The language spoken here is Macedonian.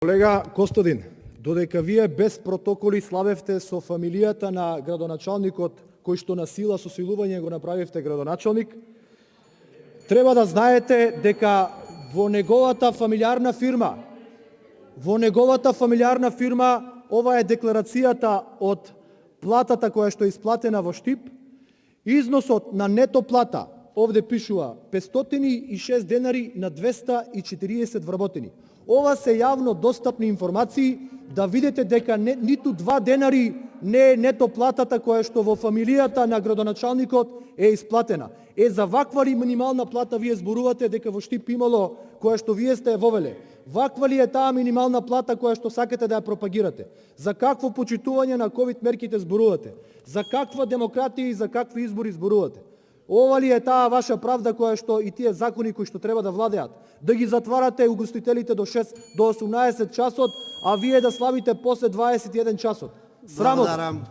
Колега Костадин, додека вие без протоколи славевте со фамилијата на градоначалникот кој што на сила со силување го направивте градоначалник, треба да знаете дека во неговата фамилиарна фирма, ова е декларацијата од платата која што е исплатена во Штип, износот на нето плата, овде пишува 506 денари на 240 вработени. Ова се јавно достапни информации, да видите дека ниту 2 денари не е нето платата која што во фамилијата на градоначалникот е исплатена. За ваква ли минимална плата вие зборувате дека во Штип имало која што вие сте вовеле? Ваква ли е таа минимална плата која што сакате да ја пропагирате? За какво почитување на ковид мерките зборувате? За каква демократија и за какви избори зборувате? Ова ли е таа ваша правда која што и тие закони кои што треба да владеат? Да ги затварате угостителите до 6 до 18 часот, а вие да славите после 21 часот. Срамотно.